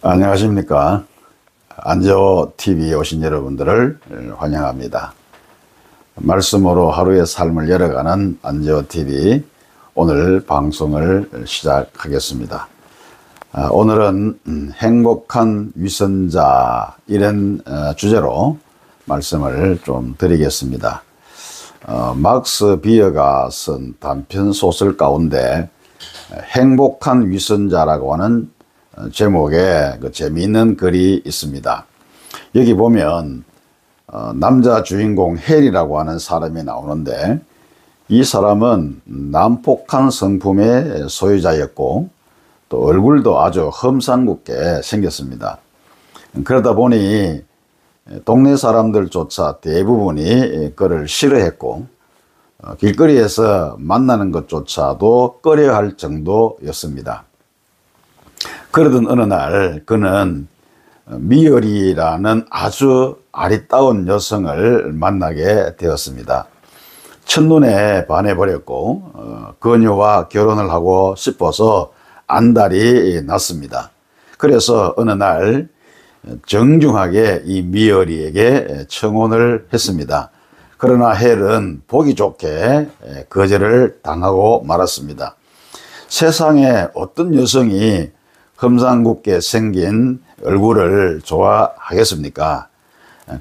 안녕하십니까. 안재호 TV에 오신 여러분들을 환영합니다. 말씀으로 하루의 삶을 열어가는 안재호 TV, 오늘 방송을 시작하겠습니다. 오늘은 행복한 위선자, 이런 주제로 말씀을 좀 드리겠습니다. 막스 비어가 쓴 단편 소설 가운데 행복한 위선자라고 하는 제목에 재미있는 글이 있습니다. 여기 보면 남자 주인공 헬이라고 하는 사람이 나오는데, 이 사람은 난폭한 성품의 소유자였고 또 얼굴도 아주 험상궂게 생겼습니다. 그러다 보니 동네 사람들조차 대부분이 그를 싫어했고 길거리에서 만나는 것조차도 꺼려할 정도였습니다. 그러던 어느 날 그는 미열이라는 아주 아리따운 여성을 만나게 되었습니다. 첫눈에 반해버렸고 그녀와 결혼을 하고 싶어서 안달이 났습니다. 그래서 어느 날 정중하게 이 미열이에게 청혼을 했습니다. 그러나 헬은 보기 좋게 거절을 당하고 말았습니다. 세상에 어떤 여성이 험상궂게 생긴 얼굴을 좋아하겠습니까?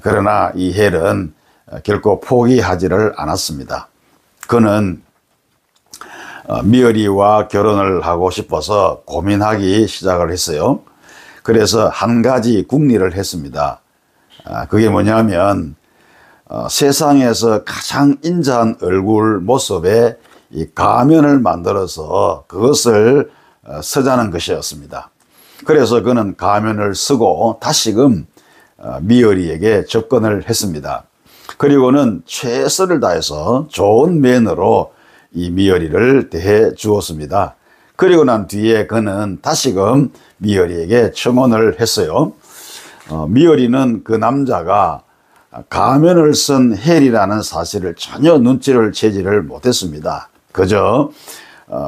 그러나 이 헬은 결코 포기하지를 않았습니다. 그는 미어리와 결혼을 하고 싶어서 고민하기 시작을 했어요. 그래서 한 가지 궁리를 했습니다. 그게 뭐냐면 세상에서 가장 인자한 얼굴 모습에 이 가면을 만들어서 그것을 쓰자는 것이었습니다. 그래서 그는 가면을 쓰고 다시금 미어리에게 접근을 했습니다. 그리고는 최선을 다해서 좋은 매너로 이 미어리를 대해 주었습니다. 그리고 난 뒤에 그는 다시금 미어리에게 청혼을 했어요. 미어리는 그 남자가 가면을 쓴 헬이라는 사실을 전혀 눈치를 채지를 못했습니다. 그저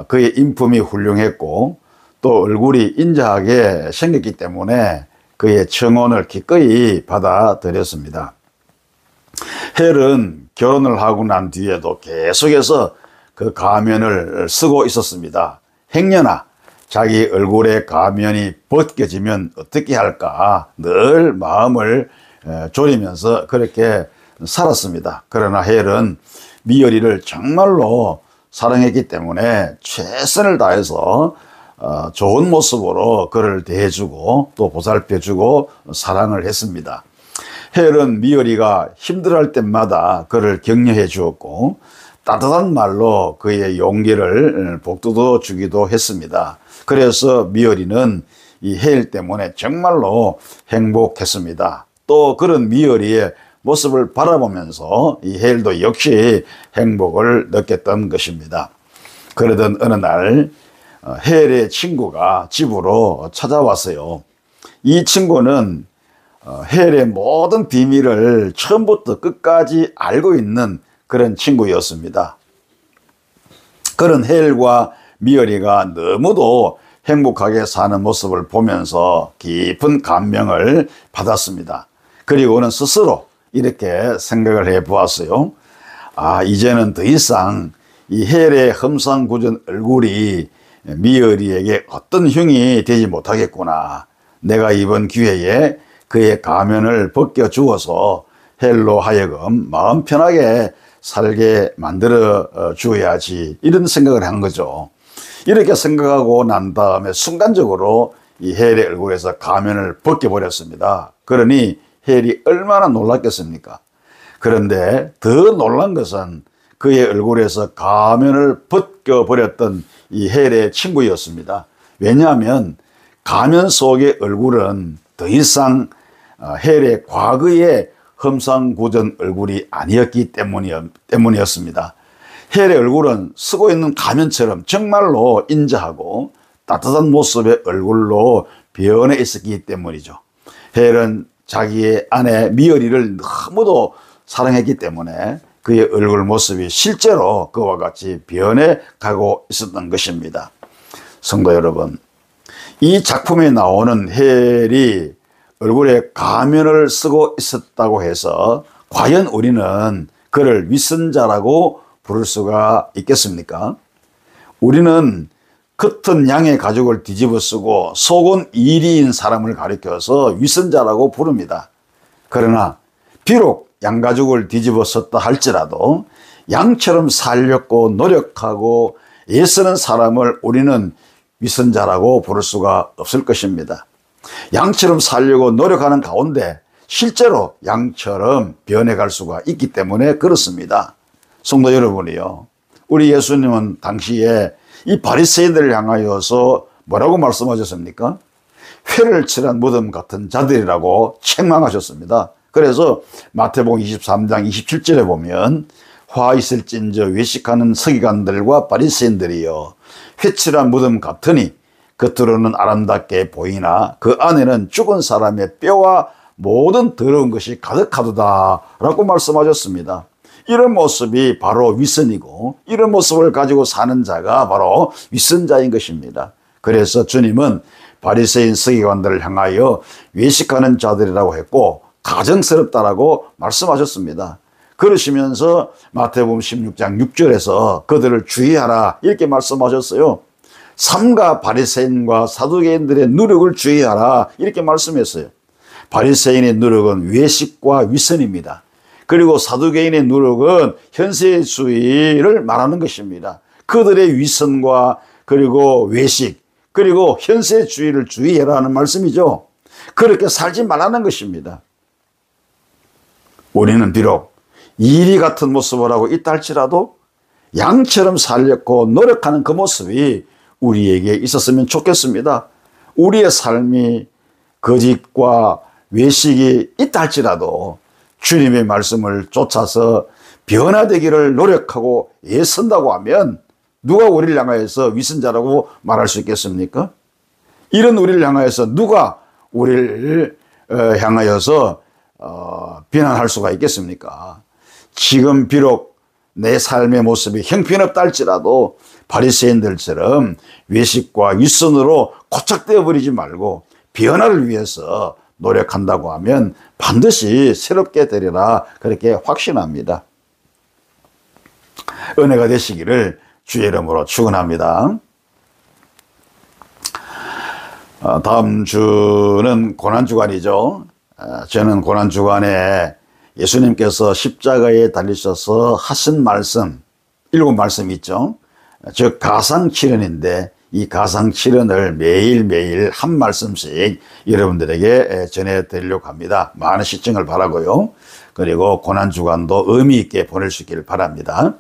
그의 인품이 훌륭했고 또 얼굴이 인자하게 생겼기 때문에 그의 청혼을 기꺼이 받아들였습니다. 헬은 결혼을 하고 난 뒤에도 계속해서 그 가면을 쓰고 있었습니다. 행여나 자기 얼굴에 가면이 벗겨지면 어떻게 할까 늘 마음을 졸이면서 그렇게 살았습니다. 그러나 헬은 미어리를 정말로 사랑했기 때문에 최선을 다해서 좋은 모습으로 그를 대해주고 또 보살펴주고 사랑을 했습니다. 헬은 미어리가 힘들어할 때마다 그를 격려해 주었고 따뜻한 말로 그의 용기를 북돋워 주기도 했습니다. 그래서 미어리는 이 헬 때문에 정말로 행복했습니다. 또 그런 미어리의 모습을 바라보면서 이 헬도 역시 행복을 느꼈던 것입니다. 그러던 어느 날 헬의 친구가 집으로 찾아왔어요. 이 친구는 헬의 모든 비밀을 처음부터 끝까지 알고 있는 그런 친구였습니다. 그런 헬과 미어리가 너무도 행복하게 사는 모습을 보면서 깊은 감명을 받았습니다. 그리고는 스스로 이렇게 생각을 해 보았어요. 이제는 더 이상 이 헬의 험상궂은 얼굴이 미어리에게 어떤 흉이 되지 못하겠구나. 내가 이번 기회에 그의 가면을 벗겨 주어서 헬로 하여금 마음 편하게 살게 만들어 주어야지, 이런 생각을 한 거죠. 이렇게 생각하고 난 다음에 순간적으로 이 헬의 얼굴에서 가면을 벗겨버렸습니다. 그러니 헬이 얼마나 놀랐겠습니까? 그런데 더 놀란 것은 그의 얼굴에서 가면을 벗겨버렸던 이 헬의 친구였습니다. 왜냐하면 가면 속의 얼굴은 더 이상 헬의 과거의 험상궂은 얼굴이 아니었기 때문이었습니다. 헬의 얼굴은 쓰고 있는 가면처럼 정말로 인자하고 따뜻한 모습의 얼굴로 변해 있었기 때문이죠. 헬은 자기의 아내 미어리를 너무도 사랑했기 때문에 그의 얼굴 모습이 실제로 그와 같이 변해 가고 있었던 것입니다. 성도 여러분, 이 작품에 나오는 헬이 얼굴에 가면을 쓰고 있었다고 해서 과연 우리는 그를 위선자라고 부를 수가 있겠습니까? 우리는 겉은 양의 가죽을 뒤집어 쓰고 속은 이리인 사람을 가리켜서 위선자라고 부릅니다. 그러나 비록 양가죽을 뒤집어 썼다 할지라도 양처럼 살렸고 노력하고 애쓰는 사람을 우리는 위선자라고 부를 수가 없을 것입니다. 양처럼 살려고 노력하는 가운데 실제로 양처럼 변해갈 수가 있기 때문에 그렇습니다. 성도 여러분이요, 우리 예수님은 당시에 이 바리새인들을 향하여서 뭐라고 말씀하셨습니까? 회를 칠한 무덤 같은 자들이라고 책망하셨습니다. 그래서 마태복음 23장 27절에 보면 화 있을진저 외식하는 서기관들과 바리새인들이여 회칠한 무덤 같으니 겉으로는 아름답게 보이나 그 안에는 죽은 사람의 뼈와 모든 더러운 것이 가득하도다 라고 말씀하셨습니다. 이런 모습이 바로 위선이고 이런 모습을 가지고 사는 자가 바로 위선자인 것입니다. 그래서 주님은 바리새인 서기관들을 향하여 외식하는 자들이라고 했고 가증스럽다라고 말씀하셨습니다. 그러시면서 마태복음 16장 6절에서 그들을 주의하라 이렇게 말씀하셨어요. 삼가 바리새인과 사두개인들의 누룩을 주의하라 이렇게 말씀했어요. 바리새인의 누룩은 외식과 위선입니다. 그리고 사두개인의 누룩은 현세주의를 말하는 것입니다. 그들의 위선과 그리고 외식 그리고 현세주의를 주의해라는 말씀이죠. 그렇게 살지 말라는 것입니다. 우리는 비록 이리 같은 모습을 하고 있다 할지라도 양처럼 살렸고 노력하는 그 모습이 우리에게 있었으면 좋겠습니다. 우리의 삶이 거짓과 외식이 있다 할지라도 주님의 말씀을 쫓아서 변화되기를 노력하고 애쓴다고 하면 누가 우리를 향하여서 위선자라고 말할 수 있겠습니까? 이런 우리를 향하여서 누가 우리를 향하여서 비난할 수가 있겠습니까? 지금 비록 내 삶의 모습이 형편없다 할지라도 바리새인들처럼 외식과 위선으로 고착되어 버리지 말고 변화를 위해서 노력한다고 하면 반드시 새롭게 되리라 그렇게 확신합니다. 은혜가 되시기를 주의 이름으로 축원합니다. 다음 주는 고난주간이죠. 저는 고난주간에 예수님께서 십자가에 달리셔서 하신 말씀 7말씀이 있죠. 즉 가상칠언인데 이 가상칠언을 매일매일 한 말씀씩 여러분들에게 전해드리려고 합니다. 많은 시청을 바라고요. 그리고 고난주간도 의미 있게 보낼 수 있기를 바랍니다.